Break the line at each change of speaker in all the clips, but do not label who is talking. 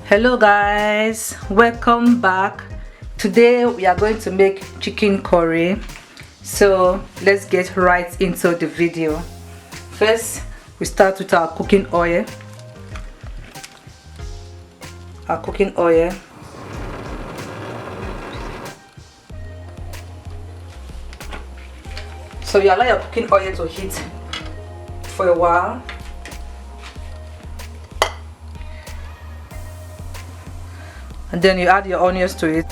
Hello guys, welcome back. Today we are going to make chicken curry, so let's get right into the video. First we start with our cooking oil. So you allow your cooking oil to heat for a while. And then you add your onions to it.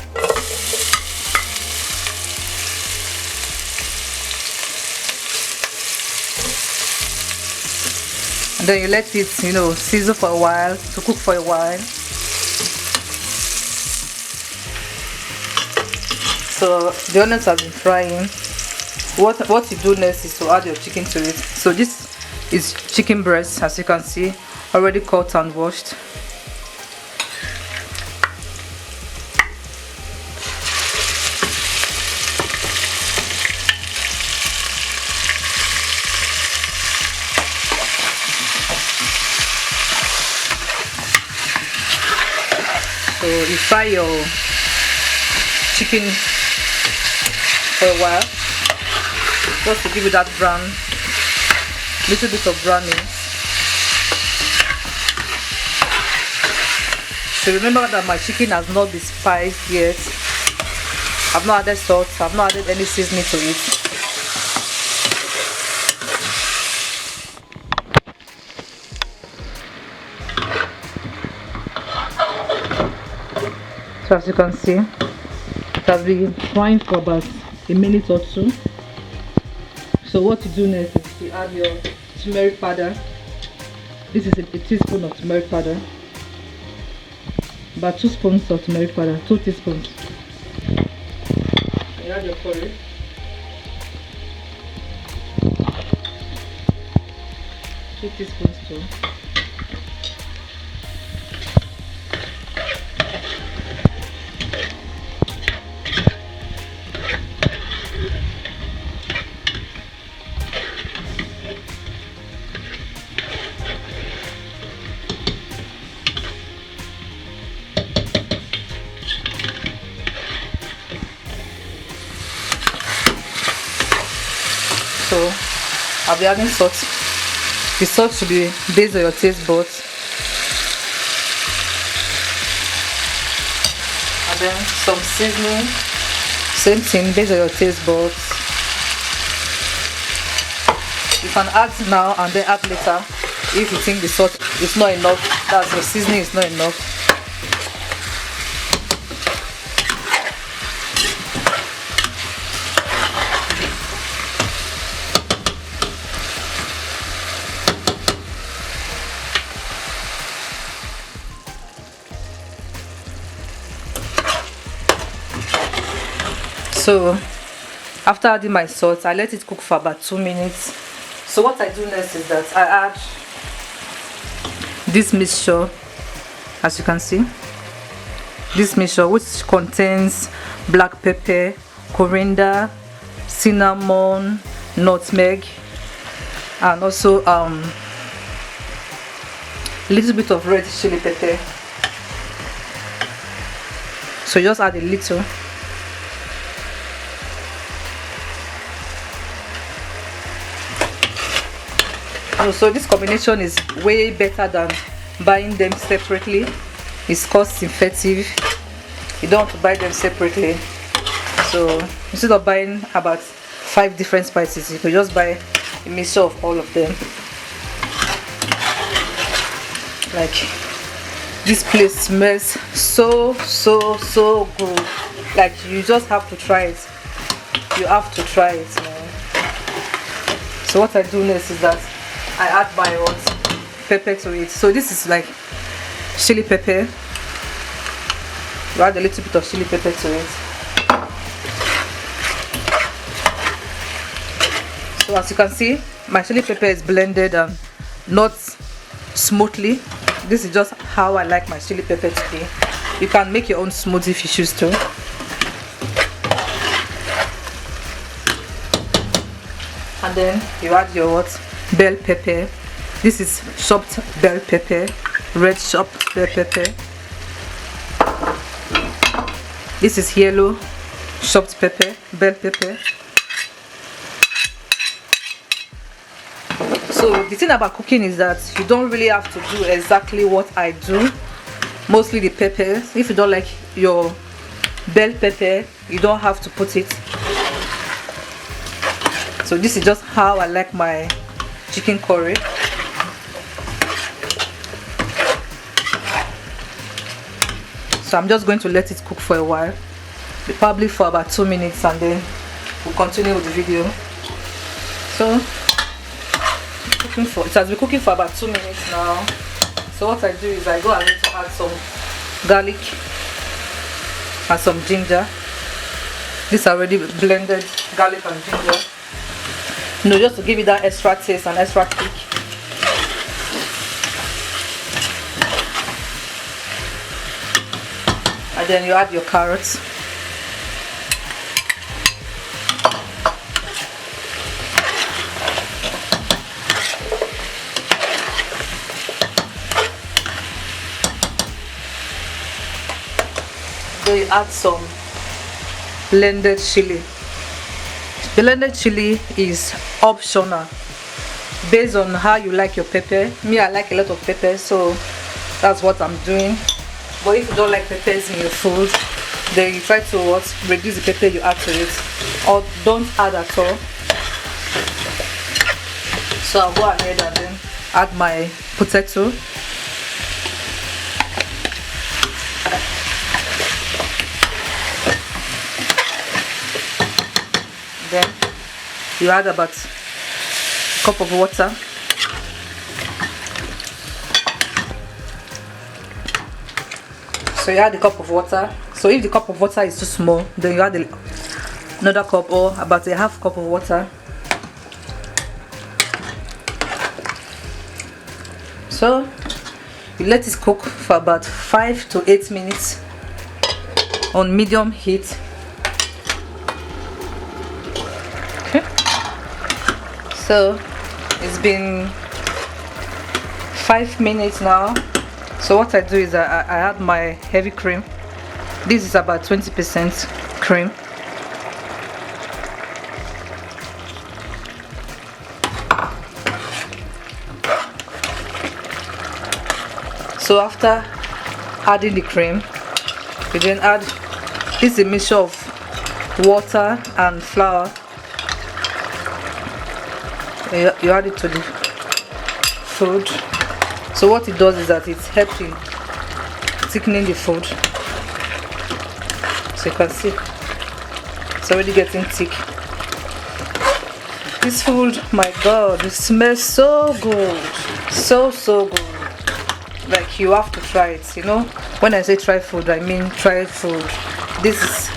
And then you let it, sizzle for a while, to cook for a while. So the onions have been frying. What you do next is to add your chicken to it. So this is chicken breast, as you can see, already cut and washed. So you fry your chicken for a while, just to give it that brown, little bit of browning. So remember that my chicken has not been spiced yet. I've not added salt, I've not added any seasoning to it. So as you can see, it has been frying for about a minute or two. So what you do next is you add your turmeric powder. This is a teaspoon of turmeric powder. About 2 spoons of turmeric powder, 2 teaspoons. You add your curry. Two teaspoons too. So I'll be adding salt. The salt should be based on your taste buds. And then some seasoning, same thing, based on your taste buds. You can add now and then add later if you think the salt is not enough, that's the seasoning is not enough. So after adding my salt, I let it cook for about 2 minutes. So what I do next is that I add this mixture, as you can see, this mixture which contains black pepper, coriander, cinnamon, nutmeg, and also a little bit of red chili pepper. So just add a little. So this combination is way better than buying them separately. It's cost effective. You don't have to buy them separately. So instead of buying about 5 different spices, you can just buy a mixture of all of them. Like, this place smells so good. Like, you just have to try it. You have to try it, man. So what I do next is that I add my pepper to it. So this is like chili pepper. You add a little bit of chili pepper to it. So as you can see, my chili pepper is blended and not smoothly. This is just how I like my chili pepper to be. You can make your own smoothie if you choose to. And then you add your bell pepper. This is chopped bell pepper, red chopped bell pepper. This is yellow chopped pepper, bell pepper. So the thing about cooking is that you don't really have to do exactly what I do. Mostly the peppers. If you don't like your bell pepper, you don't have to put it. So this is just how I like my chicken curry. So I'm just going to let it cook for a while, probably for about 2 minutes, and then we'll continue with the video. So it has been cooking for about 2 minutes now. So what I do is I go ahead to add some garlic and some ginger. This already blended garlic and ginger, you know, just to give it that extra taste and extra kick. And then you add your carrots. Then you add some blended chili. Blended chili is optional based on how you like your pepper. Me, I like a lot of pepper, so that's what I'm doing. But if you don't like peppers in your food, then you try to reduce the pepper you add to it, or don't add at all. So I'll go ahead and then add my potato. Then you add about a cup of water. So you add a cup of water. So if the cup of water is too small, then you add another cup, or about a half cup of water. So you let it cook for about 5 to 8 minutes on medium heat. Okay. So it's been 5 minutes now. So what I do is I add my heavy cream. This is about 20% cream. So after adding the cream, you then add, this is a mixture of water and flour. You add it to the food. So what it does is that it's helping thickening the food. So you can see it's already getting thick. This food, my god, it smells so good, so good. Like, you have to try it. You know, when I say try food, I mean try food. This is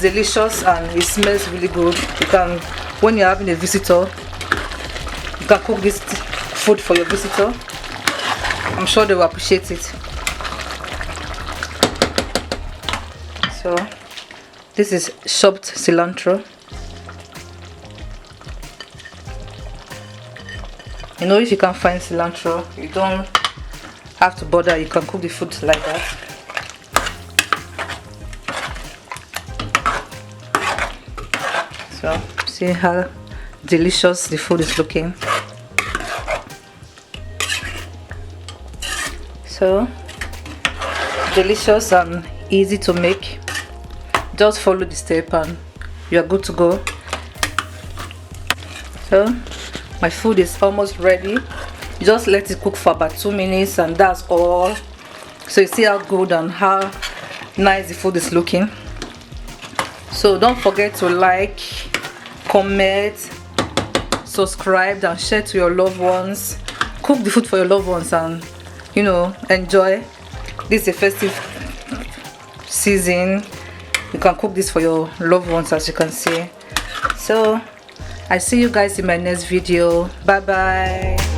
delicious and it smells really good. You can, when you're having a visitor, you can cook this food for your visitor. I'm sure they will appreciate it. So this is chopped cilantro. You know, if you can't find cilantro, you don't have to bother. You can cook the food like that. So see how delicious the food is looking. So delicious and easy to make. Just follow the step and you are good to go. So my food is almost ready. Just let it cook for about 2 minutes and that's all. So you see how good and how nice the food is looking. So don't forget to like, comment, subscribe and share to your loved ones. Cook the food for your loved ones and, you know, enjoy. This is a festive season. You can cook this for your loved ones, as you can see. So I see you guys in my next video. Bye bye.